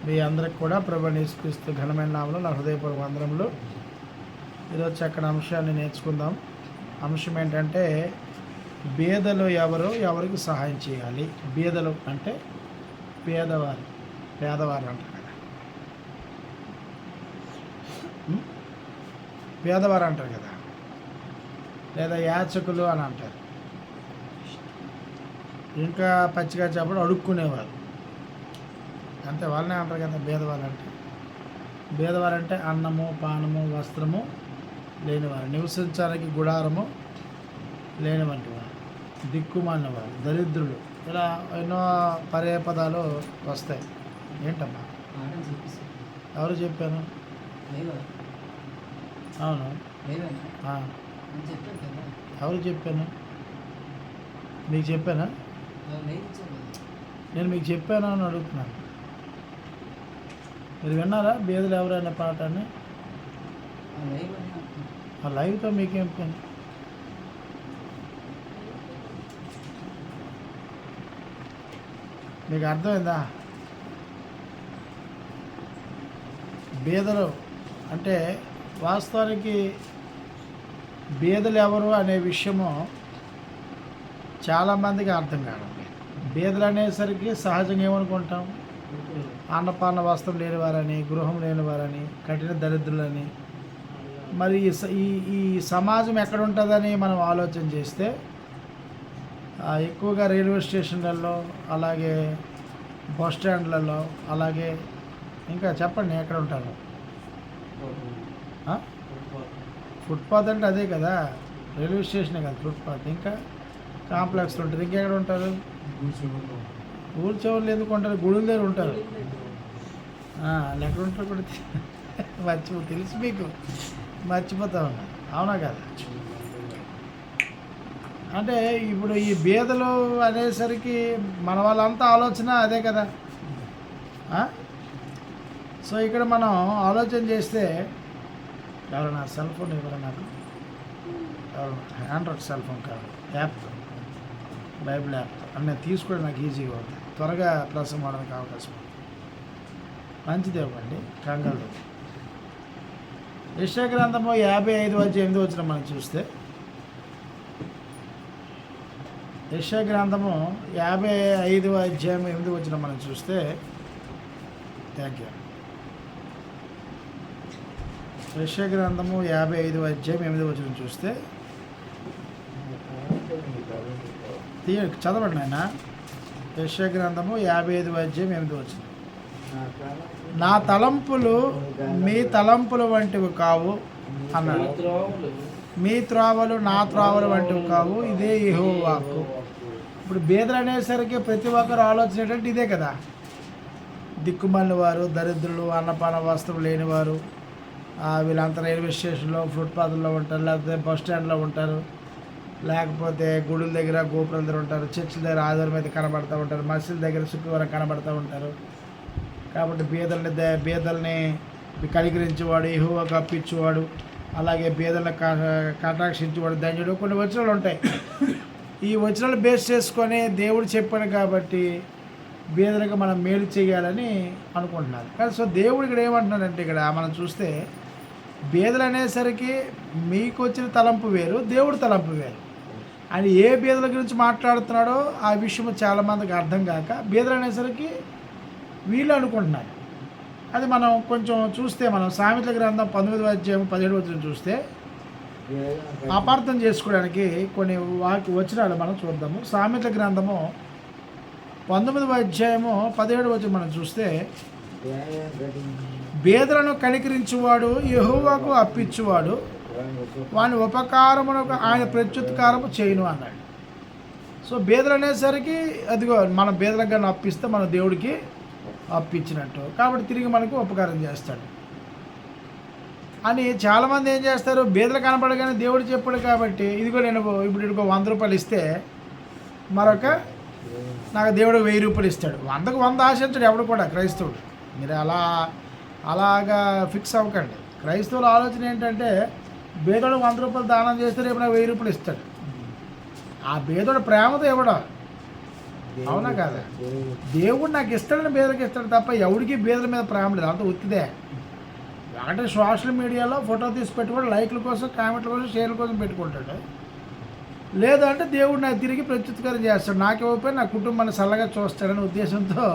మీ అందరికి కూడా ప్రభువైన యేసుక్రీస్తు ఘనమైన నామములో నా హృదయపూర్వక వందనములు. ఈరోజు చక్కని అంశాన్ని నేర్చుకుందాం. అంశం ఏంటంటే బీదలు ఎవరికి సహాయం చేయాలి. బీదలు అంటే పేదవారు అంటారు కదా, పేదవారు అంటారు కదా, లేదా యాచకులు అని అంటారు. ఇంకా పచ్చిగా చెప్పడం అడుక్కునేవారు అంతే, వాళ్ళనే అంటారు కదా బీదవారు అంటే. బీదవారు అంటే అన్నము పానము వస్త్రము లేనివారు, నివసించడానికి గుడారము లేనివంటి వారు, దిక్కుమాలిన వారు, దరిద్రులు, ఇలా ఎన్నో పర్యాపదాలు వస్తాయి. ఏంటమ్మా ఎవరు చెప్పాను? అవును, ఎవరు చెప్పాను? మీకు చెప్పానా? నేను మీకు చెప్పాను అని అడుగుతున్నాను. మీరు విన్నారా బీదలు ఎవరు అనే పాఠాన్ని? ఆ లైవ్తో మీకేం పని? మీకు అర్థమైందా? బీదలు అంటే వాస్తవానికి బీదలు ఎవరు అనే విషయము చాలామందికి అర్థం కాదు. బీదలు అనేసరికి సహజంగా ఏమనుకుంటాం? అన్నపాన వస్త్రం లేనివారని, గృహం లేనివారని, కఠిన దరిద్రులని. మరి ఈ సమాజం ఎక్కడ ఉంటుందని మనం ఆలోచన చేస్తే ఎక్కువగా రైల్వే స్టేషన్లలో, అలాగే బస్ స్టాండ్లలో, అలాగే ఇంకా చెప్పండి ఎక్కడ ఉంటారు? ఫుట్పాత్ అంటే అదే కదా, రైల్వే స్టేషనే కదా ఫుట్పాత్. ఇంకా కాంప్లెక్స్లో ఉంటుంది. ఇంకెక్కడ ఉంటారు? ఊరు చెవులు ఎందుకు ఉంటారు? గుడుల దగ్గర ఉంటారు. వాళ్ళు ఎక్కడ ఉంటారు కూడా తెలుసు మీకు, మర్చిపోతా ఉన్నా. అవునా కదా? అంటే ఇప్పుడు ఈ బీదలు అనేసరికి మన వాళ్ళంతా ఆలోచన అదే కదా. సో ఇక్కడ మనం ఆలోచన చేస్తే, ఎవరైనా సెల్ ఫోన్ ఇవ్వరా నాకు? ఆండ్రాయిడ్ సెల్ ఫోన్ కాదు, యాప్, బైబిల్ యాప్ అని నేను తీసుకోవడం నాకు ఈజీగా ఉంటుంది, త్వరగా ప్రసంగం అవడానికి అవకాశం. మంచిది ఇవ్వండి, కంగారు. యెషయా గ్రంథము 55:8 మనం చూస్తే, యెషయా గ్రంథము 55:8 మనం చూస్తే, థ్యాంక్ యూ. యెషయా గ్రంథము 55:8 చూస్తే, చదవండి ఆయన. యెషయా గ్రంథము 55:8. నా తలంపులు మీ తలంపులు వంటివి కావు అన్నాడు. మీ త్రోవలు నా త్రోవలు వంటివి కావు, ఇదే యెహోవా వాక్కు. ఇప్పుడు బీదలు అనేసరికి ప్రతి ఒక్కరు ఆలోచన ఏంటంటే ఇదే కదా. దిక్కుమాలిన వారు, దరిద్రులు, అన్నపాన వస్త్రం లేనివారు, వీళ్ళంతా రైల్వే స్టేషన్లో, ఫుట్పాత్లో ఉంటారు, లేకపోతే బస్ స్టాండ్లో ఉంటారు, లేకపోతే గుడుల దగ్గర, గోపురం దగ్గర ఉంటారు, చర్చిల దగ్గర ఆదివారం మీద కనబడుతూ ఉంటారు, మసీదుల దగ్గర శుక్రవారం కనబడుతూ ఉంటారు. కాబట్టి బీదల్ని కనికరించేవాడు, యెహోవాకు అప్పించేవాడు, అలాగే బీదలను కటాక్షించేవాడు ధన్యుడు. కొన్ని వచనాలు ఉంటాయి. ఈ వచనాలు బేస్ చేసుకొని దేవుడు చెప్పాడు కాబట్టి బీదలకు మనం మేలు చేయాలని అనుకుంటున్నారు. కానీ సో దేవుడు ఇక్కడ ఏమంటున్నాడంటే, ఇక్కడ మనం చూస్తే బీదలు అనేసరికి మీకు వచ్చిన తలంపు వేరు, దేవుడు తలంపు వేరు. ఆయన ఏ బీదల గురించి మాట్లాడుతున్నాడో ఆ విషయం చాలామందికి అర్థం కాక బీదలు అనేసరికి వీళ్ళు అనుకుంటున్నారు. అది మనం కొంచెం చూస్తే, మనం సామెతల గ్రంథం 19:17 చూస్తే అపార్థం చేసుకోవడానికి కొన్ని వచనాలు మనం చూద్దాము. సామెతల గ్రంథము 19:17 మనం చూస్తే, బీదలను కనికరించువాడు యెహోవాకు అప్పించువాడు, వాని ఉపకారమునకు ఆయన ప్రత్యుత్కారము చేయును అన్నాడు. సో బీదలు అనేసరికి అదిగో మనం బీదలకు కానీ అప్పిస్తే మన దేవుడికి అప్పించినట్టు, కాబట్టి తిరిగి మనకు ఉపకారం చేస్తాడు అని. చాలామంది ఏం చేస్తారు, బీదలు కనపడగానే దేవుడు చెప్పాడు కాబట్టి ఇదిగో నేను ఇప్పుడు ఇదిగో 100 రూపాయలు ఇస్తే మరొక నాకు దేవుడు 1000 రూపాయలు ఇస్తాడు. 100కు 100 ఆశించాడు ఎవడు కూడా, క్రైస్తవుడు. మీరు అలాగా ఫిక్స్ అవ్వకండి. క్రైస్తవుల ఆలోచన ఏంటంటే, బీదోడు 100 రూపాయలు దానం చేస్తే రేపు నాకు 1000 రూపాయలు ఇస్తాడు. ఆ బీదోడు ప్రేమతో ఇవ్వడం, అవునా కాదా? దేవుడు నాకు ఇస్తాడని బేదలకు ఇస్తాడు తప్ప ఎవడికి బేదల మీద ప్రేమ లేదు, అంత ఉత్తిదే. అంటే సోషల్ మీడియాలో ఫోటో తీసి పెట్టుకోవడం లైక్ల కోసం, కామెంట్ల కోసం, షేర్ల కోసం పెట్టుకుంటాడు. లేదంటే దేవుడు నాకు తిరిగి ప్రత్యుత్కారం చేస్తాడు, నాకు ఇవ్వకపోయి నా కుటుంబాన్ని చల్లగా చూస్తాడనే ఉద్దేశంతో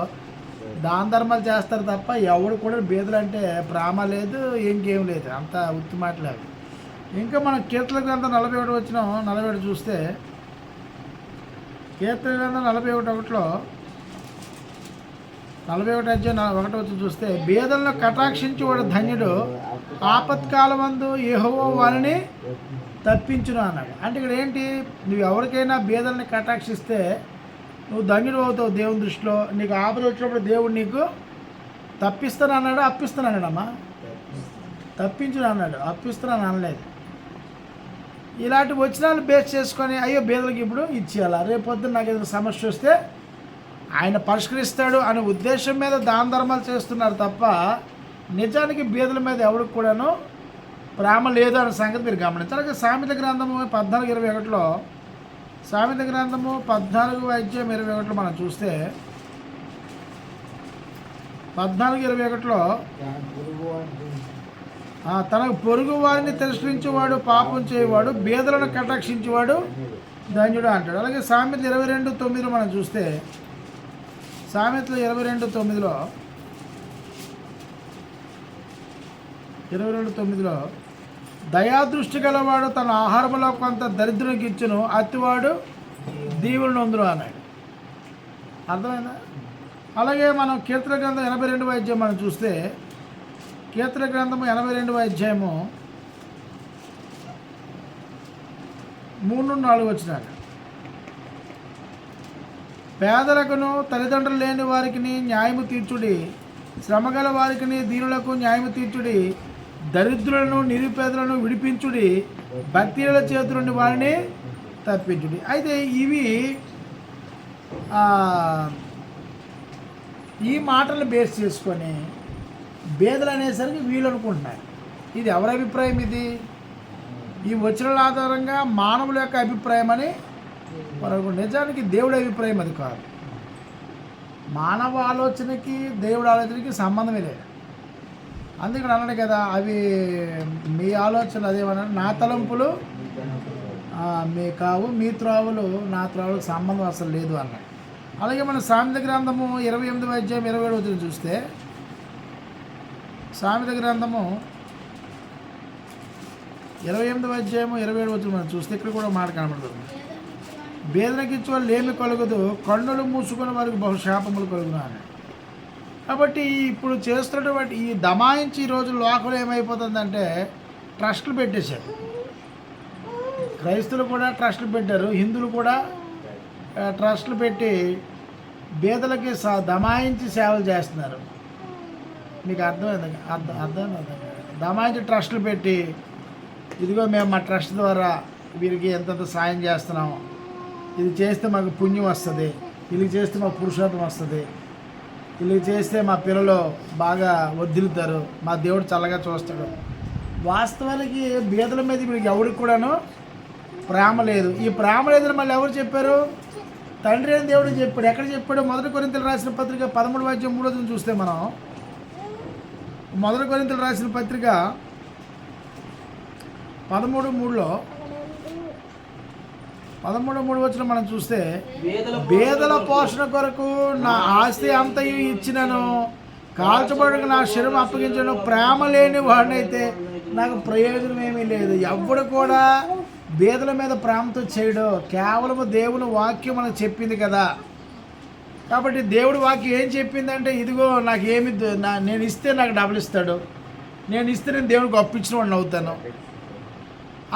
దాన ధర్మాలు చేస్తారు తప్ప ఎవడు కూడా బేదలు అంటే ప్రేమ లేదు, ఇంకేం లేదు, అంత ఉత్తి మాటలేదు. ఇంకా మనం కీర్తన గ్రంథం 41 వచ్చిన 41 చూస్తే, కీర్తన గ్రంథం 41 41 చూస్తే, బేదలను కటాక్షించి వాడు ధన్యుడు, ఆపత్కాలమందు యెహోవా వారిని తప్పించును అన్నాడు. అంటే ఇక్కడ ఏంటి, నువ్వు ఎవరికైనా బేదల్ని కటాక్షిస్తే నువ్వు ధన్యుడు అవుతావు దేవుని దృష్టిలో. నీకు ఆపద వచ్చినప్పుడు దేవుడు నీకు తప్పిస్తాను అన్నాడు, అప్పిస్తాను అన్నాడమ్మా. తప్పించును అన్నాడు, అప్పిస్తున్నాను అనలేదు. ఇలాంటి వచనాలు బేస్ చేసుకొని అయ్యో బేదలకు ఇప్పుడు ఇచ్చేయాలా, రేపొద్దున నాకు ఏదైనా సమస్య వస్తే ఆయన పరిష్కరిస్తాడు అనే ఉద్దేశం మీద దాన ధర్మాలు చేస్తున్నారు తప్ప నిజానికి బేదల మీద ఎవరికి కూడాను ప్రేమ లేదు అనే సంగతి మీరు గమనించాలి. సామెత గ్రంథము 14:21 సామెత గ్రంథము 14:21 మనం చూస్తే, 14:21 తనకు పొరుగు వారిని తిరస్కరించేవాడు పాపం చేయవాడు, బేదలను కటాక్షించేవాడు ధన్యుడు అంటాడు. అలాగే సామెత 22:9 మనం చూస్తే, సామెతలు 22:9 దయాదృష్టి గలవాడు తన ఆహారంలో కొంత దరిద్రునికి ఇచ్చును, అతివాడు దీవులు నొందును అన్నాడు. అర్థమైందా? అలాగే మనం కీర్తన గ్రంథం 82వ అధ్యాయం మనం చూస్తే, కీర్తన గ్రంథము 82వ అధ్యాయము 3-4 వచ్చినాడు. పేదలకును తల్లిదండ్రులు లేని వారికి న్యాయము తీర్చుడి, శ్రమగల వారికి దీనులకు న్యాయము తీర్చుడి, దరిద్రులను నిరుపేదలను విడిపించుడి, భక్తిల చేతుల నుండి వారిని తప్పించుడి. అయితే ఇవి ఈ మాటలు బేస్ చేసుకొని బేదలు అనేసరికి వీళ్ళు అనుకుంటున్నారు. ఇది ఎవరి అభిప్రాయం? ఇది ఈ వచనాల ఆధారంగా మానవుల యొక్క అభిప్రాయం అని మరొక. నిజానికి దేవుడి అభిప్రాయం అది కాదు. మానవ ఆలోచనకి దేవుడి ఆలోచనకి సంబంధమే లేదు. అందుకని అన్నాడు కదా, అవి మీ ఆలోచన అదేమన్నాడు, నా తలంపులు మీ కావు, మీ త్రోవలు నా త్రోవలకు సంబంధం అసలు లేదు అన్నాడు. అలాగే మన సామెత గ్రంథము 28వ అధ్యాయం 27 చూస్తే, సామెత గ్రంథము 28వ అధ్యాయము 27 మనం చూస్తే ఇక్కడ కూడా మాట కనబడుతుంది. బేదనకి ఇచ్చే వాళ్ళు ఏమి కలుగదు, కన్నులు మూసుకుని వారికి బహు శాపములు కలుగును అని. కాబట్టి ఇప్పుడు చేస్తున్నటువంటి ఈ దమాయించి ఈ రోజు లోకలు ఏమైపోతుందంటే ట్రస్టులు పెట్టేశారు. క్రైస్తువులు కూడా ట్రస్టులు పెట్టారు, హిందువులు కూడా ట్రస్టులు పెట్టి బేదలకి దమాయించి సేవలు చేస్తున్నారు. మీకు అర్థమైంది? అర్థమైంది. దమాయించి ట్రస్టులు పెట్టి, ఇదిగో మేము మా ట్రస్ట్ ద్వారా వీరికి ఎంతంత సాయం చేస్తున్నాము, ఇది చేస్తే మాకు పుణ్యం వస్తుంది, ఇది చేస్తే మాకు పురుషోత్తం వస్తుంది, ఇలా చేస్తే మా పిల్లలు బాగా వర్ధిల్లుతారు, మా దేవుడు చల్లగా చూస్తాడు. వాస్తవానికి బేదల మీద వీడికి ఎవరికి కూడాను ప్రేమ లేదు. ఈ ప్రేమ లేదని మళ్ళీ ఎవరు చెప్పారు? తండ్రి అని దేవుడు చెప్పాడు. ఎక్కడ చెప్పాడు? 1 కొరింథీయులకు రాసిన పత్రిక 13వ అధ్యాయం 3వ చూస్తే మనం 1 కొరింథీయులకు రాసిన పత్రిక 13:3 13:3 మనం చూస్తే, బేదల పోషణ కొరకు నా ఆస్తి అంతయు ఇచ్చినను, కాల్చబడక నా శరీరం అప్పగించను, ప్రేమ లేని వాడినైతే నాకు ప్రయోజనం ఏమీ లేదు. ఎవడు కూడా బేదల మీద ప్రేమతో చేయడు. కేవలం దేవుని వాక్యం మనకు చెప్పింది కదా. కాబట్టి దేవుడి వాక్యం ఏం చెప్పిందంటే, ఇదిగో నాకు ఏమి నేను ఇస్తే నాకు డబుల్ ఇస్తాడు, నేను ఇస్తే నేను దేవునికి అప్పించిన వాడిని అవుతాను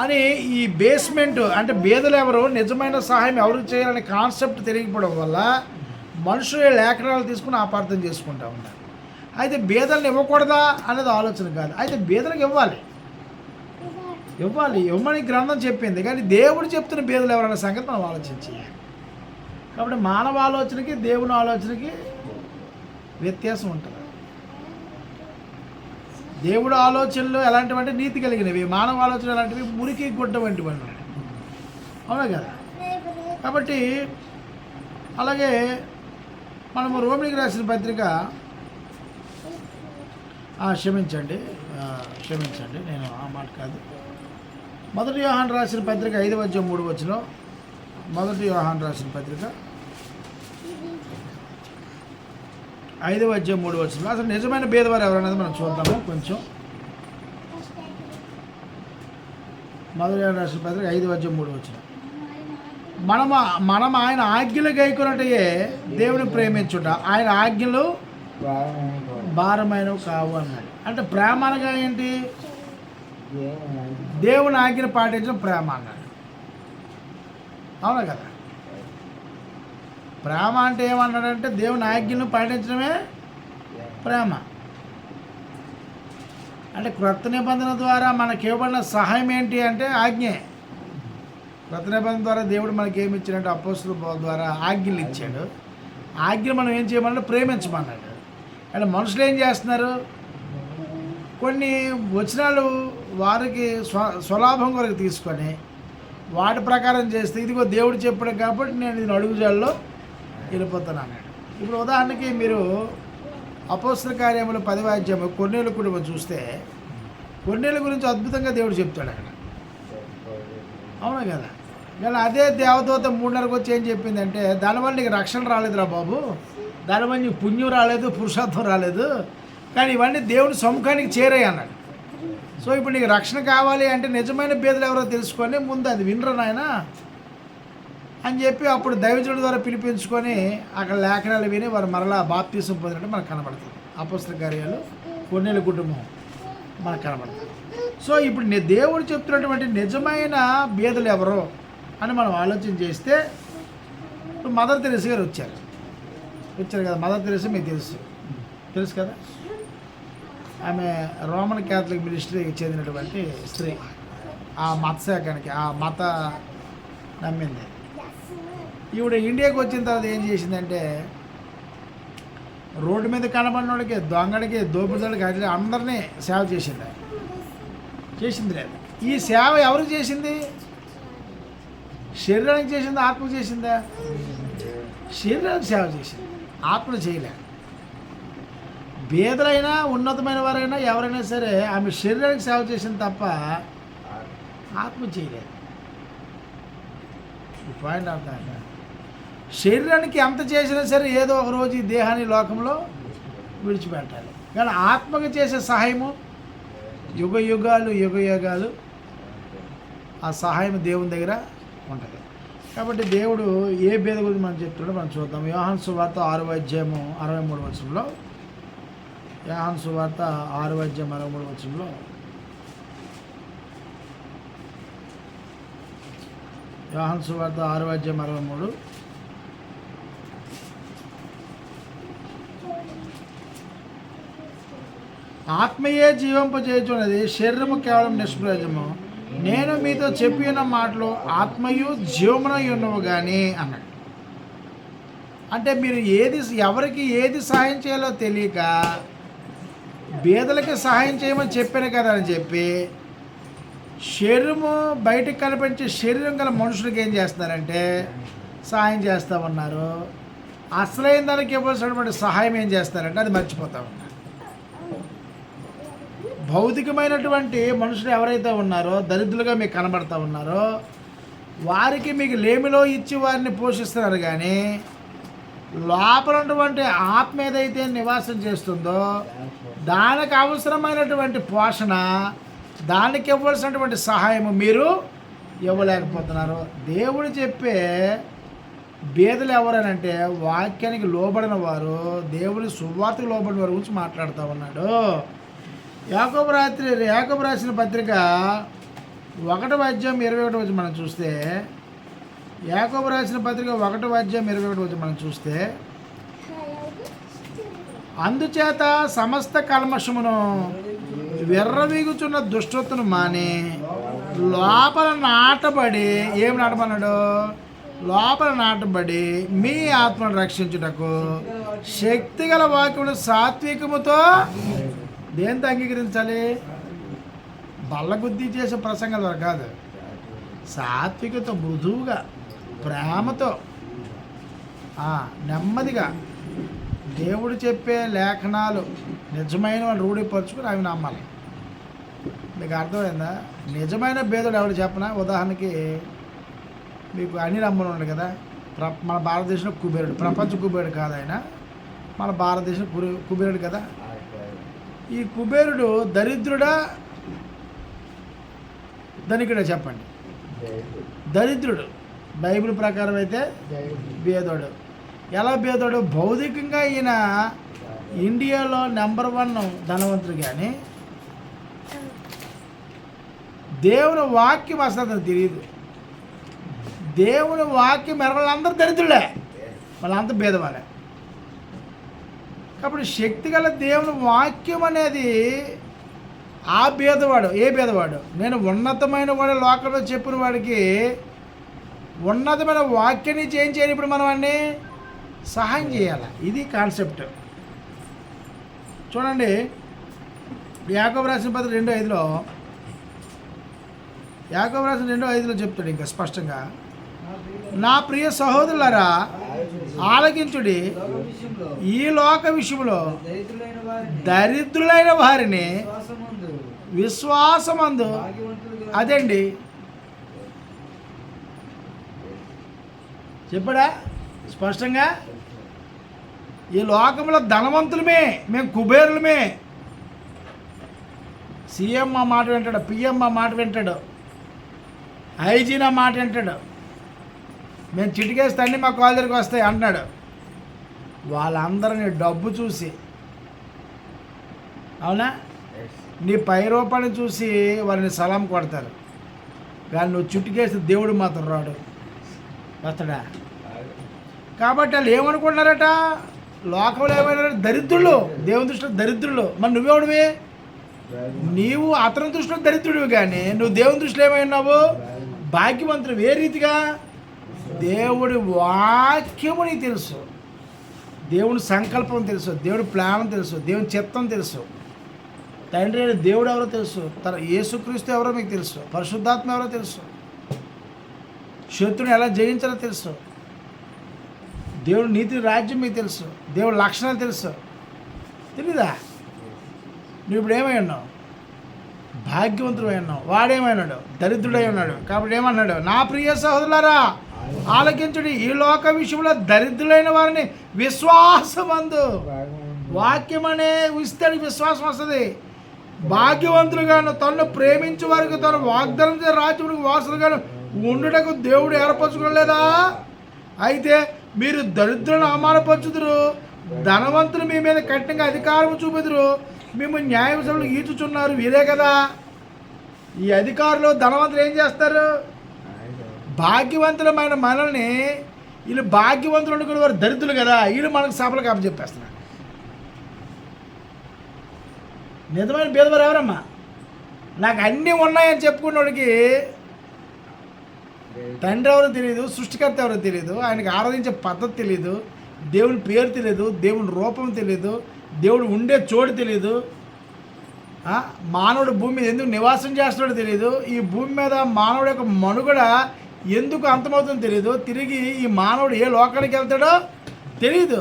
అని ఈ బేస్మెంట్ అంటే బేదలు ఎవరు, నిజమైన సహాయం ఎవరికి చేయాలనే కాన్సెప్ట్ తెలియకపోవడం వల్ల మనుషులు లేఖనాలు తీసుకుని అపార్థం చేసుకుంటూ ఉన్నారు. అయితే బేదలను ఇవ్వకూడదా అనేది ఆలోచన కాదు. అయితే బేదలకు ఇవ్వమని గ్రంథం చెప్పింది, కానీ దేవుడు చెప్తున్న బేదలు ఎవరన్న సంగతి మనం ఆలోచించాలి. కాబట్టి మానవ ఆలోచనకి దేవుని ఆలోచనకి వ్యత్యాసం ఉంటుంది. దేవుడు ఆలోచనలు ఎలాంటివంటే నీతి కలిగినవి, మానవ ఆలోచనలు ఎలాంటివి మురికి గుడ్డ వంటివి. అవునా కదా? కాబట్టి అలాగే మనము రోమిలికి రాసిన పత్రిక క్షమించండి నేను ఆ మాట కాదు. 1 యోహాను రాసిన పత్రిక 5:3 1 యోహాను రాసిన పత్రిక 5:3 అసలు నిజమైన భేదవారు ఎవరనేది మనం చూద్దాము కొంచెం. 1 యోహాను రాసిన పత్రిక 5:3 మనం ఆయన ఆజ్ఞలు గైకొనటయే దేవుని ప్రేమించుట, ఆయన ఆజ్ఞలు భారమైనవి కావు అన్నాడు. అంటే ప్రేమ అనగా ఏంటి? దేవుని ఆజ్ఞను పాటించడం ప్రేమ అన్నాడు. అవునా కదా? ప్రేమ అంటే ఏమన్నాడంటే దేవుని ఆజ్ఞను పాటించడమే ప్రేమ. అంటే క్రొత్త నిబంధన ద్వారా మనకి ఇవ్వబడిన సహాయం ఏంటి అంటే ఆజ్ఞే. క్రొత్త నిబంధన ద్వారా దేవుడు మనకి ఏమి ఇచ్చాడంటే అపోస్తలుల ద్వారా ఆజ్ఞలు ఇచ్చాడు. ఆజ్ఞలు మనం ఏం చేయమన్నాడు? ప్రేమించమన్నాడు. అంటే మనుషులు ఏం చేస్తున్నారు? కొన్ని వచనాలు వారికి స్వలాభం కొరకు తీసుకొని వాటి ప్రకారం చేస్తే ఇదిగో దేవుడు చెప్పాడు కాబట్టి నేను ఇది అడుగుజాల్లో వెళ్ళిపోతాను అన్నాడు. ఇప్పుడు ఉదాహరణకి మీరు అపోస్తల కార్యములు 10వ అధ్యాయం కొన్నేళ్ళ కుటుంబం చూస్తే కొన్నేళ్ళ గురించి అద్భుతంగా దేవుడు చెప్తాడు అక్కడ. అవునా కదా? కానీ అదే దేవదూత 3:30 వచ్చి ఏం చెప్పిందంటే దానివల్ల నీకు రక్షణ రాలేదురా బాబు, దానివల్ల నీకు పుణ్యం రాలేదు, పురుషత్వం రాలేదు, కానీ ఇవన్నీ దేవుని సముఖానికి చేరాయి అన్నాడు. సో ఇప్పుడు నీకు రక్షణ కావాలి అంటే నిజమైన బేదలు ఎవరో తెలుసుకొని ముందు అది వినరు నాయన అని చెప్పి అప్పుడు దైవజనుడి ద్వారా పిలిపించుకొని అక్కడ లేఖనాలు విని వారు మరలా బాప్తీసం పొందినట్టు మనకు కనబడుతుంది. అపోస్తల కార్యాలు కొన్నేళ్ళ కుటుంబం మనకు కనబడుతుంది. సో ఇప్పుడు దేవుడు చెప్తున్నటువంటి నిజమైన బేదలు ఎవరో అని మనం ఆలోచన చేస్తే ఇప్పుడు మదర్ తెరెసా గారు వచ్చారు కదా. మదర్ తెరెసా మీకు తెలుసు కదా. ఆమె రోమన్ క్యాథలిక్ మినిస్ట్రీకి చెందినటువంటి స్త్రీ. ఆ మత శాఖానికి ఆ మత నమ్మింది. ఈవిడ ఇండియాకి వచ్చిన తర్వాత ఏం చేసిందంటే రోడ్డు మీద కనబడినోడికి, దొంగడికి, దోపిడికి అట్లా అందరినీ సేవ చేసింది లేదు. ఈ సేవ ఎవరు చేసింది? శరీరానికి చేసిందా, ఆత్మకు చేసిందా? శరీరానికి సేవ చేసింది, ఆత్మను చేయలే. బేదలైనా ఉన్నతమైన వారైనా ఎవరైనా సరే ఆమె శరీరానికి సేవ చేసింది తప్ప ఆత్మ చేయలేదు. పాయింట్ అర్థం. శరీరానికి ఎంత చేసినా సరే ఏదో ఒక రోజు ఈ దేహాన్ని లోకంలో విడిచిపెట్టాలి. కానీ ఆత్మకు చేసే సహాయము యుగ యుగాలు ఆ సహాయం దేవుని దగ్గర ఉంటుంది. కాబట్టి దేవుడు ఏ భేద గురించి మనం చెప్తున్నాడో మనం చూద్దాం. యోహాను సువార్త 6:63 యోహాను సువార్త 6:63 యోహాను సువార్త 6:63 ఆత్మయే జీవింపజేయుచున్నది, శరీరము కేవలం నిష్ప్రయోజనము. నేను మీతో చెప్పిన మాటలు ఆత్మయు జీవమునై ఉన్నవు కానీ అన్నాడు. అంటే మీరు ఎవరికి ఏది సహాయం చేయాలో తెలియక బేదలకి సహాయం చేయమని చెప్పాను కదా అని చెప్పి శరీరము బయటకు కనిపించే శరీరం గల మనుషులకి ఏం చేస్తున్నారంటే సహాయం చేస్తూ ఉన్నారు. అసలైన దానికి ఇవ్వాల్సినటువంటి సహాయం ఏం చేస్తారంటే అది మర్చిపోతూ ఉన్నారు. భౌతికమైనటువంటి మనుషులు ఎవరైతే ఉన్నారో, దరిద్రులుగా మీకు కనబడతా ఉన్నారో, వారికి మీకు లేమిలో ఇచ్చి వారిని పోషిస్తున్నారు. కానీ లోపల ఉన్నటువంటి ఆత్మ ఏదైతే నివాసం చేస్తుందో దానికి అవసరమైనటువంటి పోషణ, దానికి ఇవ్వాల్సినటువంటి సహాయము మీరు ఇవ్వలేకపోతున్నారు. దేవుడు చెప్పే బేదలు ఎవరనంటే వాక్యానికి లోబడిన వారు, దేవుని సువార్తకు లోబడిన వారి గురించి మాట్లాడుతూ ఉన్నాడు. యాకోబు రాసిన పత్రిక 1:21 మనం చూస్తే, యాకోబు రాసిన పత్రిక 1:21 మనం చూస్తే, అందుచేత సమస్త కల్మషమును విర్రవీగుచున్న దుష్టత్వను మాని లోపల నాటబడి, ఏం నాటమన్నాడు? లోపల నాటబడి మీ ఆత్మను రక్షించుటకు శక్తిగల వాక్యములు సాత్వికముతో దేంతో అంగీకరించాలి? బల్లగుద్ది చేసే ప్రసంగాల ద్వారా కాదు, సాత్వికతో, మృదువుగా, ప్రేమతో నెమ్మదిగా దేవుడు చెప్పే లేఖనాలు నిజమైన వాళ్ళు రూఢిపరుచుకుని అవి నమ్మాలి. మీకు అర్థమైందా? నిజమైన భేదుడు ఎవరు చెప్పనా? ఉదాహరణకి మీకు అనిల్ అంబానీ ఉన్నాడు కదా, మన భారతదేశంలో కుబేరుడు, ప్రపంచ కుబేరుడు కాదు ఆయన, మన భారతదేశం కుబేరుడు కదా. ఈ కుబేరుడు దరిద్రుడా ధనికుడా చెప్పండి? దరిద్రుడు. బైబిల్ ప్రకారం అయితే భేదోడు. ఎలా భేదోడు? భౌతికంగా ఈయన ఇండియాలో నెంబర్ 1 ధనవంతుడు, కానీ దేవుని వాక్యం అసలు అతను తెలియదు. దేవుని వాక్యం మెరగలందరూ దరిద్రులే, వాళ్ళంతా భేదవాళ్ళే. కాబట్టి శక్తి గల దేవుని వాక్యం అనేది ఆ భేదవాడు. ఏ భేదవాడు? నేను ఉన్నతమైన వాడు లోకంలో చెప్పిన వాడికి ఉన్నతమైన వాక్యాన్ని చేంజ్ చేయాలి. ఇప్పుడు మనం అన్నీ సహాయం చేయాలి. ఇది కాన్సెప్ట్. చూడండి, యాకోబు రాసిన పత్రిక 2:5లో, యాకోబు రాసిన 2:5లో చెప్తాడు ఇంకా స్పష్టంగా, నా ప్రియ సహోదరులారా ఆలకించుడి, ఈ లోక విషయంలో దరిద్రులైన వారిని విశ్వాసమందు, అదండి చెప్పడా స్పష్టంగా, ఈ లోకంలో ధనవంతులమే, మేము కుబేరులమే. సీఎం మా మాట వింటాడు, పిఎం మా మాట వింటాడు, ఐజీ నా మాట వింటాడు, మేము చిటికేస్తే అన్నీ మా కాళ్ళ దగ్గరికి వస్తాయి అంటున్నాడు. వాళ్ళందరినీ డబ్బు చూసి, అవునా, నీ పై రూపాన్ని చూసి వారిని సలాం కొడతారు, కానీ నువ్వు చుట్టుకేస్తే దేవుడు మాత్రం రాడు, వస్తాడా? కాబట్టి వాళ్ళు ఏమనుకుంటున్నారట? లోకంలో ఏమైనా దరిద్రులు, దేవుని దృష్టిలో దరిద్రులు. మరి నువ్వెవడివి? నీవు అతని దృష్టిలో దరిద్రుడివి, కానీ నువ్వు దేవుని దృష్టిలో ఏమైనావు? భాగ్యవంతుడు. ఏ రీతిగా? దేవుడి వాక్యము నీకు తెలుసు, దేవుని సంకల్పం తెలుసు, దేవుడి ప్లాన్ తెలుసు, దేవుని చిత్తం తెలుసు, తండ్రి అయిన దేవుడు ఎవరో తెలుసు, తన యేసుక్రీస్తు ఎవరో మీకు తెలుసు, పరిశుద్ధాత్మ ఎవరో తెలుసు, శత్రుని ఎలా జయించాలో తెలుసు, దేవుడు నీతి రాజ్యం మీకు తెలుసు, దేవుడి లక్షణాలు తెలుసు. తెలీదా? నువ్వు ఇప్పుడు ఏమై ఉన్నావు? భాగ్యవంతుడై ఉన్నావు. వాడేమైనాడు? దరిద్రుడై ఉన్నాడు. కాబట్టి ఏమన్నాడు? నా ప్రియ సహోదరులారా ఆలకించుడి, ఈ లోక విషయంలో దరిద్రులైన వారిని విశ్వాసమందు, వాక్యం అనే ఇస్తానికి విశ్వాసం వస్తుంది. భాగ్యవంతులుగాను తనను ప్రేమించే వారికి తను వాగ్దానం చేసే రాజ్యమునికి వారసులుగాను ఉండుటకు దేవుడు ఏర్పరచుకోలేదా? అయితే మీరు దరిద్రులను అవమానపరచుదురు, ధనవంతులు మీ మీద కఠినంగా అధికారం చూపెదురు, మేము న్యాయవిషయంలో ఈచుచున్నారు, వీరే కదా. ఈ అధికారులు ధనవంతులు ఏం చేస్తారు? భాగ్యవంతులమైన మనల్ని, వీళ్ళు భాగ్యవంతులు అనుకునే వారు దరిద్రులు కదా, వీళ్ళు మనకు సభలకు అప్పచెప్పేస్తున్నారు. నిజమైన భేదవారు ఎవరమ్మా? నాకు అన్నీ ఉన్నాయని చెప్పుకున్నోడికి తండ్రి ఎవరో తెలియదు, సృష్టికర్త ఎవరో తెలియదు, ఆయనకి ఆరాధించే పద్ధతి తెలియదు, దేవుని పేరు తెలియదు, దేవుని రూపం తెలియదు, దేవుడు ఉండే చోటు తెలియదు, మానవుడు భూమి మీద ఎందుకు నివాసం చేస్తున్నాడో తెలియదు, ఈ భూమి మీద మానవుడు యొక్క మనుగడ ఎందుకు అంతమవుతుందో తెలియదు, తిరిగి ఈ మానవుడు ఏ లోకానికి వెళ్తాడో తెలియదు.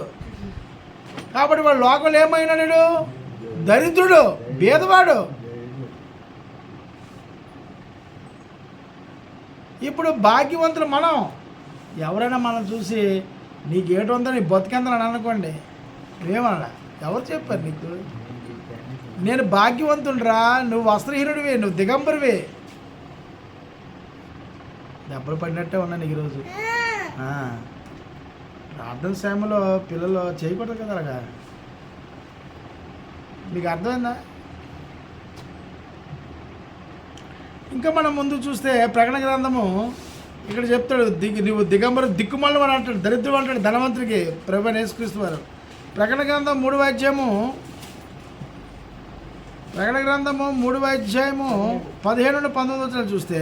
కాబట్టి వాడు లోకంలో ఏమైనాడు? దరిద్రుడు, భేదవాడు. ఇప్పుడు భాగ్యవంతులు మనం. ఎవరైనా మనం చూసి నీకేటు ఉందో నీ బతికెందని అనుకోండి, నువ్వేమన్నా? ఎవరు చెప్పారు నీకు? నేను భాగ్యవంతుడురా, నువ్వు వస్త్రహీనుడివి, నువ్వు దిగంబరివి. దెబ్బలు పడినట్టే ఉన్నాను ఈరోజు. ప్రార్థన సమయంలో పిల్లలు చేయకూడదు కదా అలాగా. మీకు అర్థమైందా? ఇంకా మనం ముందు చూస్తే ప్రకటన గ్రంథము ఇక్కడ చెప్తాడు, నువ్వు దిగంబరు దిక్కుమల్లు అని అంటాడు, దరిద్రుడు అంటాడు ధనవంతుడికి ప్రభువైన యేసుక్రీస్తు వారు. ప్రకటన గ్రంథం 3వ అధ్యాయము 15 నుండి 19 చూస్తే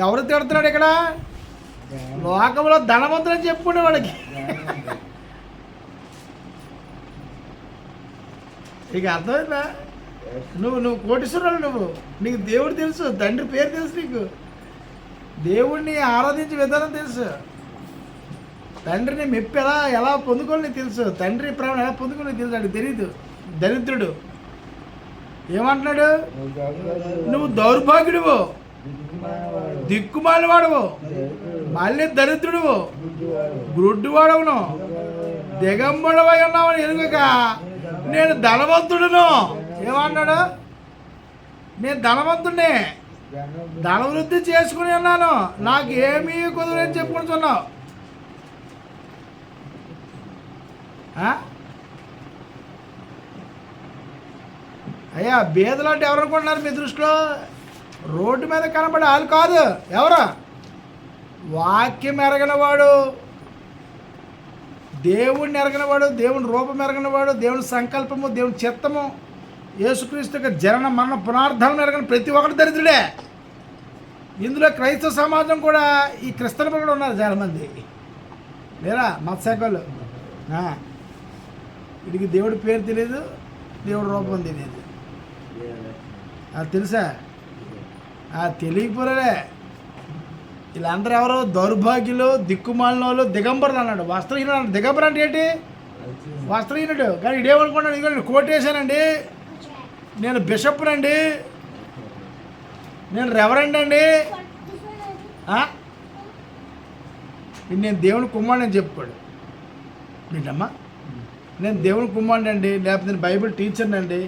ఎవరు తిడుతున్నాడు ఇక్కడ? లోకంలో ధనవంతుడు అని చెప్పుకునే వాడికి. నీకు అర్థమైందా? నువ్వు కోటీశ్వరులు, నీకు దేవుడు తెలుసు, తండ్రి పేరు తెలుసు, దేవుణ్ణి ఆరాధించే విధానం తెలుసు, తండ్రిని మెప్పి ఎలా పొందుకోని తెలుసు, తండ్రి ప్రేమ ఎలా పొందుకోని తెలుసు. అది తెలియదు. దరిద్రుడు ఏమంటున్నాడు? నువ్వు దౌర్భాగ్యుడువు, దిక్కుమాలివాడవు, మళ్ళీ దరిద్రుడువు, గుడ్డివాడవును, దిగంబడవై ఉన్నావని ఎరుగక నేను ధనవంతుడును. ఏమన్నాడు? నేను ధనవంతుడిని, ధనవృద్ధి చేసుకుని ఉన్నాను, నాకు ఏమీ కుదరని చెప్పుకుంటున్నావు. అయ్యా బేదలు అంటే ఎవరు అనుకుంటున్నారు మీ దృష్టిలో? రోడ్డు మీద కనబడే వాళ్ళు కాదు. ఎవరు? వాక్యం ఎరగనివాడు, దేవుణ్ణి ఎరగనివాడు, దేవుని రూపం ఎరగనివాడు, దేవుని సంకల్పము, దేవుని చిత్తము, యేసుక్రీస్తు యొక్క జనన మరణ పునరుద్ధరణ ఎరగని ప్రతి ఒక్కటి దరిద్రుడే. ఇందులో క్రైస్తవ సమాజం కూడా, ఈ క్రిస్తవులు కూడా ఉన్నారు చాలామంది. లేరా మత్స్యకాలు? వీడికి దేవుడి పేరు తెలియదు, దేవుడి రూపం తెలియదు. అది తెలుసా? తెలియకపోలే. వీళ్ళందరూ ఎవరు? దౌర్భాగ్యులు, దిక్కుమాలిన వాళ్ళు, దిగంబరులు అన్నాడు. వస్త్రహీనుడు అన్నాడు. దిగంబరు అంటే ఏంటి? వస్త్రహీనుడు. కానీ ఇదేమనుకున్నాడు? ఇదిగో నేను కోటేశానండి, నేను బిషప్నండి, నేను రెవరెండ్ అండి, నేను దేవుని కుమారుడు అని చెప్పుకోడు. ఏంటమ్మా? నేను దేవుని కుమారుడు అండి, లేకపోతే నేను బైబిల్ టీచర్ని అండి,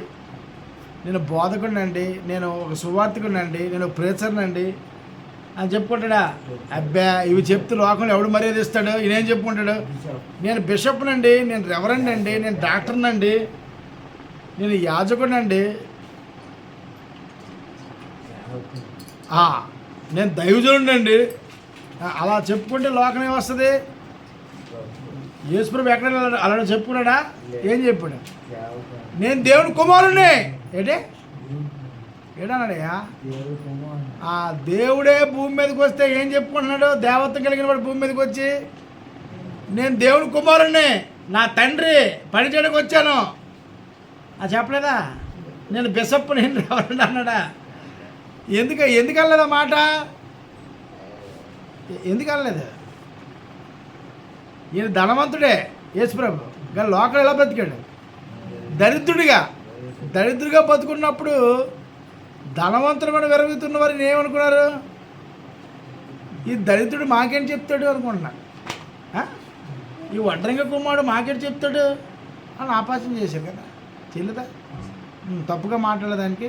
నేను బోధకుడిని అండి, నేను ఒక సువార్థికుడిని అండి, నేను ప్రేచర్ని అండి అని చెప్పుకుంటాడా? అబ్బా, ఇవి చెప్తే లోకంలో ఎవడు మర్యాద ఇస్తాడు? ఈయనేం చెప్పుకుంటాడు? నేను బిషప్నండి, నేను రెవరెండ్ అండి, నేను డాక్టర్నండి, నేను యాజకుడినండి, నేను దైవజనుడండి. అలా చెప్పుకుంటే లోకం ఏమొస్తుంది? యేసుప్రభు ఎక్కడ అలా చెప్పుకున్నాడా? ఏం చెప్పాడు? నేను దేవుని కుమారుణ్ణి. ఏడన్నాడయ్యా? దేవుడే భూమి మీదకి వస్తే ఏం చెప్పుకుంటున్నాడు? దేవత కలిగిన వాడు భూమి మీదకి వచ్చి నేను దేవుని కుమారుణ్ణి, నా తండ్రి పని చేయడానికి వచ్చాను అది చెప్పలేదా? నేను బిషప్, నేను రెవరెండ్ అన్నాడా? ఎందుకు అనలేదా మాట? ఎందుకు అనలేదు? ఈయన ధనవంతుడే యేసుప్రభు, కానీ లోకల్ ఎలా బతికాడు? దరిద్రుడిగా బతుకున్నప్పుడు ధనవంతుడు కూడా విరగుతున్న వారిని ఏమనుకున్నారు? ఈ దరిద్రుడు మాకేం చెప్తాడు అనుకుంటున్నా. ఈ వడ్రంగ కుమారుడు మాకేం చెప్తాడు అని ఆపాసం చేశారు కదా. చెల్లుదా? తప్పుగా మాట్లాడేదానికి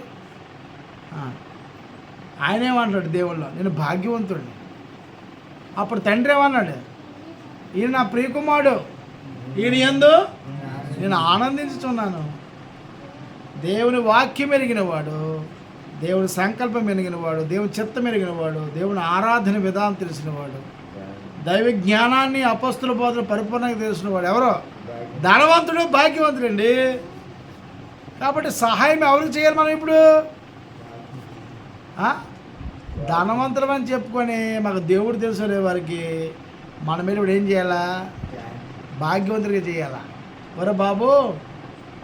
ఆయన ఏమన్నాడు? దేవుళ్ళు నేను భాగ్యవంతుడిని. అప్పుడు తండ్రి ఏమన్నాడు? ఈయన నా ప్రియకుమారుడు, ఈయన యందు నేను ఆనందించుతున్నాను. దేవుని వాక్యం ఎరిగినవాడు, దేవుని సంకల్పం ఎరిగినవాడు, దేవుని చిత్తం ఎరిగినవాడు, దేవుని ఆరాధన విధానం తెలిసినవాడు, దైవ జ్ఞానాన్ని అపస్తుల బోధన పరిపూర్ణంగా తెలిసినవాడు ఎవరో? ధనవంతుడు, భాగ్యవంతుడండి. కాబట్టి సహాయం ఎవరికి చేయాలి మనం ఇప్పుడు? ధనవంతులం అని చెప్పుకొని మాకు దేవుడు తెలుసుకునే వారికి మన మీద ఇప్పుడు ఏం చేయాలా? భాగ్యవంతుడిగా చేయాలా? ఒరే బాబు,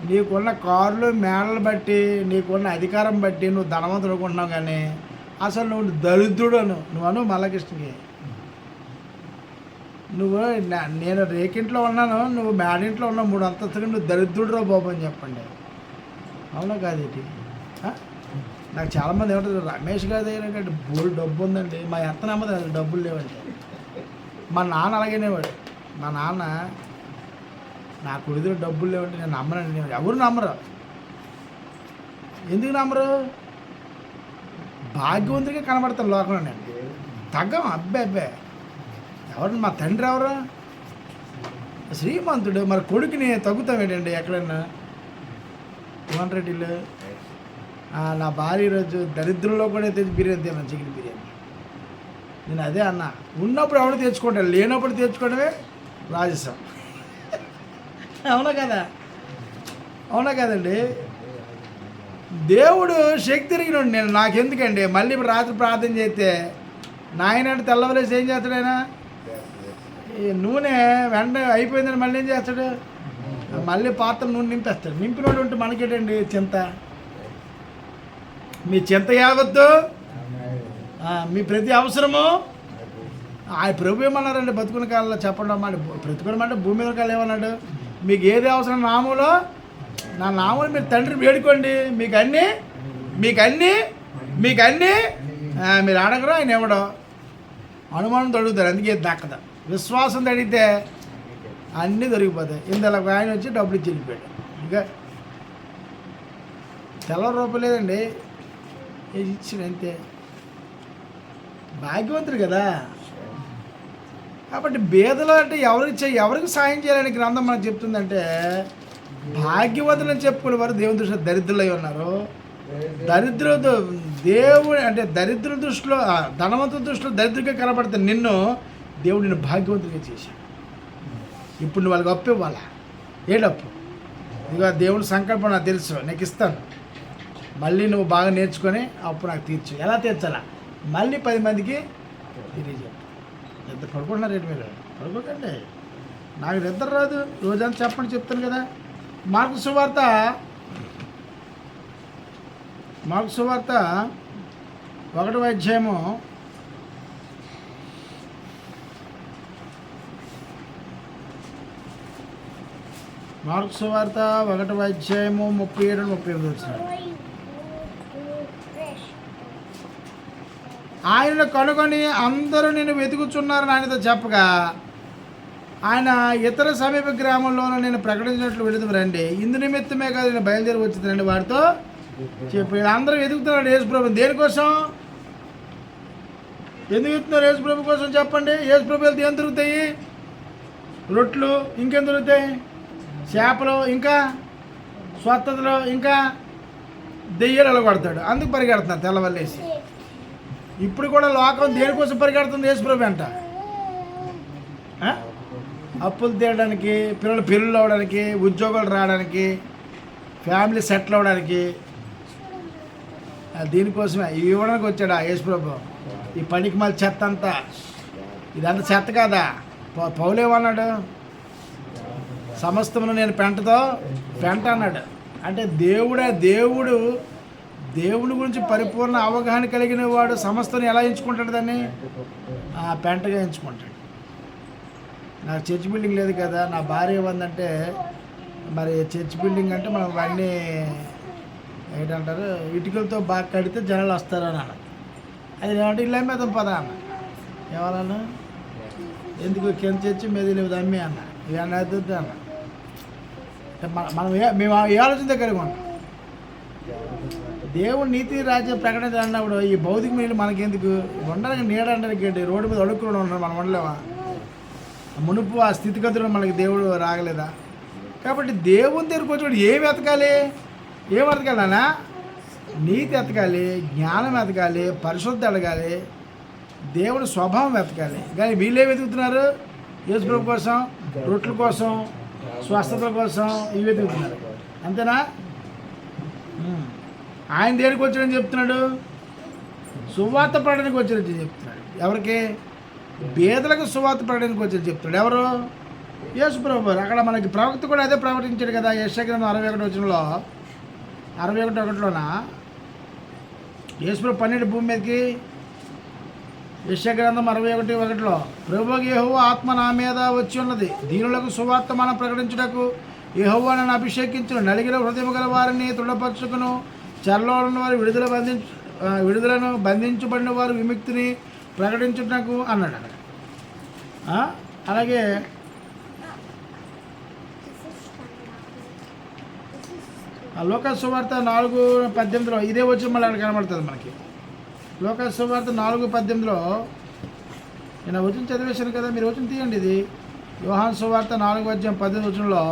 నీకున్న కార్లు మేడలు బట్టి, నీకున్న అధికారం బట్టి నువ్వు ధనవంతుడు అనుకుంటున్నావు, కానీ అసలు నువ్వు దరిద్రుడు నువ్వు అను మల్లకృష్ణకి. నువ్వు నేను రేకింట్లో ఉన్నాను, నువ్వు మేడింట్లో ఉన్నావు, 3 అంతస్తులు, నువ్వు దరిద్రుడు బాబు అని చెప్పండి. అవునా కాదు? ఏంటి? నాకు చాలామంది ఏమంటారు, రమేష్ గారి దగ్గర బోల్ డబ్బు ఉందండి, మా ఎంత నమ్మదు డబ్బులు లేవంటే. మా నాన్న అలాగేనేవాడు. మా నాన్న నా కొడుకు డబ్బులు లేవంటే నేను నమ్మనండి. ఎవరు నమ్మరు. ఎందుకు నమ్మరు? భాగ్యవంతుడిగా కనబడతారు లోకంలో. నేను తగ్గం. అబ్బే ఎవరు? మా తండ్రి ఎవరు? శ్రీమంతుడు. మరి కొడుకుని తగ్గుతాం ఏంటండి ఎక్కడన్నా? 200 నా భార్య ఈరోజు దరిద్రంలో కూడా తెచ్చి బిర్యానీ తిన్నాను, చికెన్ బిర్యానీ. నేను అదే అన్నా, ఉన్నప్పుడు ఎవడో తెచ్చుకుంటాను, లేనప్పుడు తెచ్చుకోవడమే రాజసం. అవునా కదా? అవునా కదండి? దేవుడు శక్తి తిరిగినాడు. నేను నాకెందుకండి మళ్ళీ ఇప్పుడు రాత్రి ప్రార్థన చేస్తే నాయన తెల్లవలేసి ఏం చేస్తాడు ఆయన? ఈ నూనె వెంట అయిపోయిందని మళ్ళీ ఏం చేస్తాడు? మళ్ళీ పాత్ర నూనె నింపేస్తాడు. నింపినోడు ఉంటే మనకేటండి చింత? మీ చింత యావద్దు మీ ప్రతి అవసరము ఆయన ప్రభు ఏమన్నారండి బతుకున్న కాలంలో చెప్పండి అమ్మ. బ్రతుకునమంటే భూమి మీద కాలం ఏమన్నాడు? మీకు ఏది అవసరం నామంలో, నా నామంలో మీరు తండ్రిని వేడుకోండి, మీకు అన్నీ మీరు అడగరు, ఆయన ఇవ్వడం. అనుమానం అడుగుతారు, అందుకే దక్కదు. విశ్వాసం అడిగితే అన్నీ దొరికిపోతాయి. ఇందులో ఆయన వచ్చి డబ్బులు ఇచ్చి వెళ్ళిపోయాడు. ఇంకా ₹1,000 లేదండి, ఇచ్చిన అంతే. భాగ్యవంతుడు కదా. కాబట్టి బేదలు అంటే ఎవరికి సాయం చేయాలని గ్రంథం మనకు చెప్తుందంటే, భాగ్యవంతులు అని చెప్పుకునే వారు దేవుని దృష్టిలో దరిద్రులై ఉన్నారు. దేవుడు అంటే దరిద్ర దృష్టిలో, ధనవంతుల దృష్టిలో దరిద్రంగా కనబడుతుంది. దేవుడు నిన్ను భాగ్యవంతుడిగా చేశాడు. ఇప్పుడు నువ్వు వాళ్ళకి అప్పు ఇవ్వాలా? ఏడప్పు? ఇదిగో దేవుని సంకల్పం నాకు తెలుసు, నీకు ఇస్తాను, మళ్ళీ నువ్వు బాగా నేర్చుకొని అప్పు నాకు తీర్చు. ఎలా తీర్చాలా? మళ్ళీ 10 మందికి తెలియజేయాలి. ఎంత పడుకుంటున్నారు రేటు మీరు? పడుకోకండి, నాకు నిద్ర రాదు, రోజంతా చెప్పండి, చెప్తాను కదా. మార్కు సువార్త 1వ అధ్యాయము 37-38 వచ్చినాడు. ఆయనను కనుగొని అందరూ నేను వెతుకుచున్నారని ఆయనతో చెప్పగా, ఆయన ఇతర సమీప గ్రామంలోనూ నేను ప్రకటించినట్లు విడుదల రండి, ఇందు నిమిత్తమే కాదు నేను బయలుదేరి వచ్చిందండి వాడితో చెప్పి. అందరూ వెతుకుతున్నాడు యేసుప్రభు. దేనికోసం? ఎందుకు వెతుకుతున్నారు యేసుప్రభు కోసం చెప్పండి. యేసుప్రభు వెళ్తే ఏం దొరుకుతాయి? రొట్లు, ఇంకేం దొరుకుతాయి? చేపలు, ఇంకా స్వస్థతలు, ఇంకా దెయ్యాలు కొడతాడు. అందుకు పరిగెడుతున్నారు తెల్లవల్లేసి. ఇప్పుడు కూడా లోకం దేనికోసం పరిగెడుతుంది? యేసుప్రభు అంట. అప్పులు తీయడానికి, పిల్లలు పెళ్ళిళ్ళు అవ్వడానికి, ఉద్యోగాలు రావడానికి, ఫ్యామిలీ సెటిల్ అవ్వడానికి, దీనికోసమే ఇవ్వడానికి వచ్చాడు యేసుప్రభు. ఈ పనికి మళ్ళీ చెత్త అంతా, ఇదంతా చెత్త కాదా? పౌలేమన్నాడు? సమస్తమును నేను పెంట అన్నాడు. అంటే దేవుడి గురించి పరిపూర్ణ అవగాహన కలిగిన వాడు సమస్తను ఎలా ఎంచుకుంటాడు? దాన్ని పెంటగా ఎంచుకుంటాడు. నాకు చర్చ్ బిల్డింగ్ లేదు కదా, నా భార్య ఏమందంటే, మరి చర్చ్ బిల్డింగ్ అంటే మనం అన్నీ ఏంటంటారు, ఇటుకలతో బాగా కడితే జనాలు వస్తారని అన్న. అది ఏమంటే ఇల్లు అమ్మేద్దాం పదా అన్న. ఎవరన్నా ఎందుకు కింద చర్చి మీద లేదు అమ్మే అన్న, ఇవన్నీ వద్దు అన్న. మేము ఏ ఆలోచన కలిగి ఉన్నాం? దేవుడు నీతి రాజ్యం ప్రకటన అన్నప్పుడు ఈ భౌతిక నీళ్ళు మనకెందుకు? ఉండడానికి నీడ అంటే రోడ్డు మీద అడుక్కుని ఉన్నాడు, మనం ఉండలేమా? మునుపు ఆ స్థితిగతులు మనకి దేవుడు రాగలేదా? కాబట్టి దేవుని దగ్గరికి వచ్చి ఏం వెతకాలి అన్నా? నీతి ఎతకాలి, జ్ఞానం ఎతకాలి, పరిశుద్ధి అడగాలి, దేవుడి స్వభావం వెతకాలి. కానీ వీళ్ళే వెతుకుతున్నారు యేసుప్రభు కోసం, రొట్టెల కోసం, స్వస్థతల కోసం ఇవి వెతుకుతున్నారు. అంతేనా? ఆయన దేనికి వచ్చాడని చెప్తున్నాడు? సువార్త ప్రకటనకి వచ్చాడని చెప్తున్నాడు. ఎవరికి? బేదలకు సువార్త ప్రకటనకి వచ్చాడని చెప్తున్నాడు. ఎవరు? యేసుప్రభు. అక్కడ మనకి ప్రవక్త కూడా అదే ప్రకటించాడు కదా. యెషయా గ్రంథం 61:1లోన యేసుప్రభు 12 భూమి మీదకి. యెషయా గ్రంథం 61:1లో ప్రభువు యెహోవా ఆత్మ నా మీద వచ్చి ఉన్నది, దీనులకు సువార్త మనం ప్రకటించుటకు, యెహోవా నన్ను అభిషేకించును, నలిగిన హృదయము గల వారిని దృఢపరచుకును, చెరలో ఉన్న వారి విడుదలను, బంధించబడిన వారు విముక్తిని ప్రకటించుటకు అన్నాడు అక్కడ. అలాగే లోకాసు సువార్త 4:18లో ఇదే వచ్చి మళ్ళీ అక్కడ కనబడుతుంది మనకి. లోకాసు సువార్త 4:18లో నేను వచ్చిన చదివేశాను కదా, మీరు వచ్చిన తీయండి. ఇది యోహాను సువార్త 4:18లో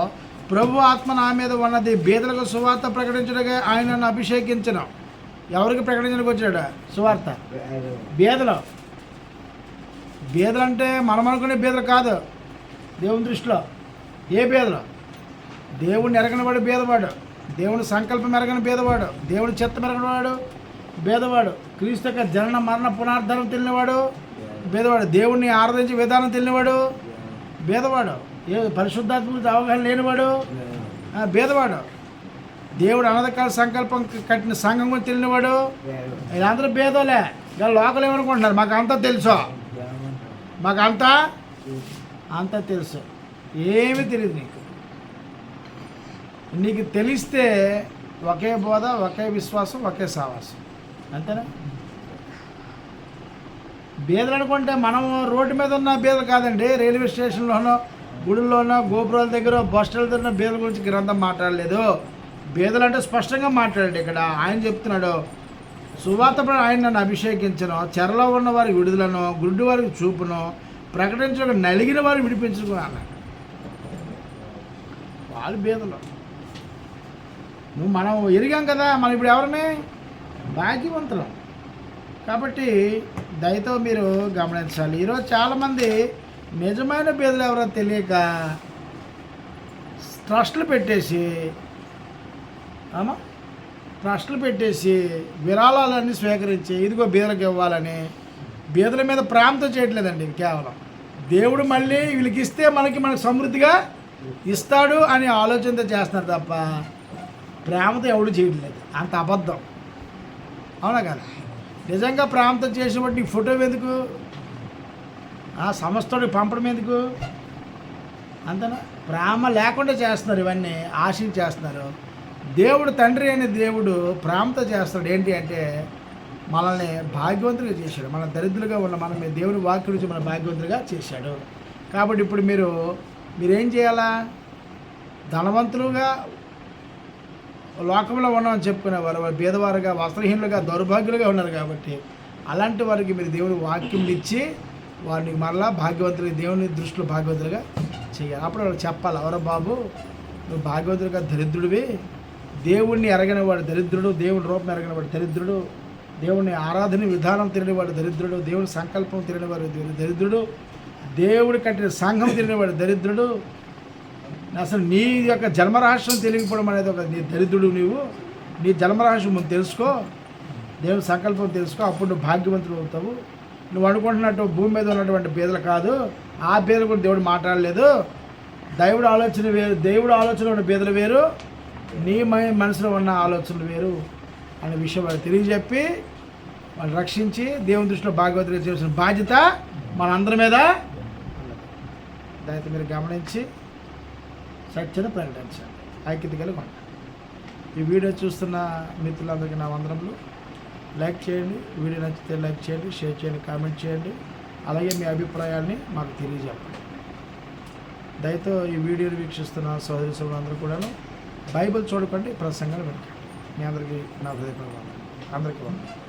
ప్రభు ఆత్మ నా మీద ఉన్నది, బీదలకు సువార్త ప్రకటించడగా ఆయన నన్ను అభిషేకించను. ఎవరికి ప్రకటించడానికి వచ్చాడు సువార్త? బీదలు అంటే మనం అనుకునే బీదలు కాదు దేవుని దృష్టిలో. ఏ బీదలు? దేవుడిని ఎరగనివాడు బీదవాడు, దేవుని సంకల్పం ఎరగని బీదవాడు, దేవుని చిత్తం ఎరగనివాడు బీదవాడు, క్రీస్తు యొక్క జనన మరణ పునరుద్ధరణ తెలియనివాడు బీదవాడు, దేవుణ్ణి ఆరాధించే విధానం తెలియనివాడు బీదవాడు, పరిశుద్ధాత్మ అవగాహన లేనివాడు బీదవాడు, దేవుడు అనధకాల సంకల్పం కట్టిన సంఘం కూడా తెలియనివాడు. వీళ్ళందరూ బేదోలే. ఇంకా లోకల్ ఏమనుకుంటున్నారు, మాకు అంతా తెలుసు, మాకు అంతా తెలుసు. ఏమీ తెలియదు నీకు తెలిస్తే ఒకే బోధ, ఒకే విశ్వాసం, ఒకే సావాసం, అంతేనా? బీదలు అనుకుంటే మనం రోడ్డు మీద ఉన్న బీదలు కాదండి. రైల్వే స్టేషన్లోనో, గుడుల్లోనో, గోపురాల దగ్గర, బస్టాల దగ్గర బీదల గురించి గ్రంథం మాట్లాడలేదు. బీదలు అంటే స్పష్టంగా మాట్లాడాడు ఇక్కడ. ఆయన చెప్తున్నాడు, సువార్తపై ఆయన నన్ను అభిషేకించను, చెరలో ఉన్న వారికి విడుదలను, గుడ్డి వారికి చూపును, ప్రకటించడం నలిగిన వారికి విడిపించుకుని అన్నాడు. వాళ్ళు బీదలు. మనం ఎరిగాం కదా, మనం ఇప్పుడు ఎవరిని భాగ్యవంతులం. కాబట్టి దయతో మీరు గమనించాలి. ఈరోజు చాలామంది నిజమైన బీదలు ఎవరో తెలియక ట్రస్టులు పెట్టేసి విరాళాలన్నీ స్వీకరించి ఇదిగో బీదలకు ఇవ్వాలని, బీదల మీద ప్రేమతో చేయట్లేదండి. కేవలం దేవుడు మళ్ళీ వీళ్ళకి ఇస్తే మనకు సమృద్ధిగా ఇస్తాడు అని ఆలోచనతో చేస్తున్నారు తప్ప ప్రేమతో ఎవడు చేయట్లేదు. అంత అబద్ధం, అవునా కదా? నిజంగా ప్రేమతో చేసేవాడు నీకు ఫోటో ఎందుకు, సంస్థకి పంపడం ఎందుకు? అంతేనా? ప్రేమ లేకుండా చేస్తున్నారు, ఇవన్నీ ఆశలు చేస్తున్నారు. దేవుడు, తండ్రి అనే దేవుడు ప్రేమతో చేస్తాడు. ఏంటి అంటే మనల్ని భాగ్యవంతులుగా చేశాడు. మన దరిద్రులుగా ఉన్న మనం దేవుని వాక్యం నుంచి మన భాగ్యవంతులుగా చేశాడు. కాబట్టి ఇప్పుడు మీరేం చేయాలా? ధనవంతులుగా లోకంలో ఉన్నామని చెప్పుకునేవారు వారు బీదవారుగా, వస్త్రహీనులుగా, దౌర్భాగ్యులుగా ఉన్నారు. కాబట్టి అలాంటి వారికి మీరు దేవుని వాక్యం ఇచ్చి వారిని మరలా భాగ్యవంతులుగా, దేవుని దృష్టిలో భాగ్యవంతులుగా చేయాలి. అప్పుడు వాళ్ళు చెప్పాలి, ఎవరో బాబు నువ్వు భాగ్యవంతులుగా దరిద్రుడివి, దేవుణ్ణి ఎరగనివాడు దరిద్రుడు, దేవుని రూపం ఎరగనివాడు దరిద్రుడు, దేవుని ఆరాధన విధానం తిరిగినవాడు దరిద్రుడు, దేవుని సంకల్పం తిరిగినవాడు దరిద్రుడు, దేవుడు కట్టిన సంఘం తిరిగినవాడు దరిద్రుడు. అసలు నీ యొక్క జన్మరహస్యం తెలియకపోవడం అనేది ఒక నీ దరిద్రుడు. నీ జన్మరహస్యం ముందు తెలుసుకో, దేవుని సంకల్పం తెలుసుకో, అప్పుడు నువ్వు భాగ్యవంతులు అవుతావు. నువ్వు అనుకుంటున్నట్టు భూమి మీద ఉన్నటువంటి బీదలు కాదు, ఆ బీదలు కూడా దేవుడు మాట్లాడలేదు. దేవుడు ఆలోచన వేరు, దేవుడు ఆలోచనలో ఉన్న బీదలు వేరు, నీ మనసులో ఉన్న ఆలోచనలు వేరు అనే విషయం వాళ్ళు తెలియజెప్పి వాళ్ళు రక్షించి దేవుని దృష్టిలో భాగవతులుగా చేసిన బాధ్యత మనందరి మీద. దాన్ని మీరు గమనించి సత్యత ప్రకటించాలి, ఐక్యత కలిగి ఉంటాం. ఈ వీడియో చూస్తున్న మిత్రులందరికీ నా వందనములు. లైక్ చేయండి, వీడియో నచ్చితే లైక్ చేయండి, షేర్ చేయండి, కామెంట్ చేయండి. అలాగే మీ అభిప్రాయాల్ని మాకు తెలియజెప్పండి. దయతో ఈ వీడియోని వీక్షిస్తున్న సోదరి సోదరులందరూ కూడాను బైబిల్ చూడకండి, ప్రసంగాలు వినకండి. మీ అందరికీ నా హృదయపూర్వక అందరికీ వందనాలు.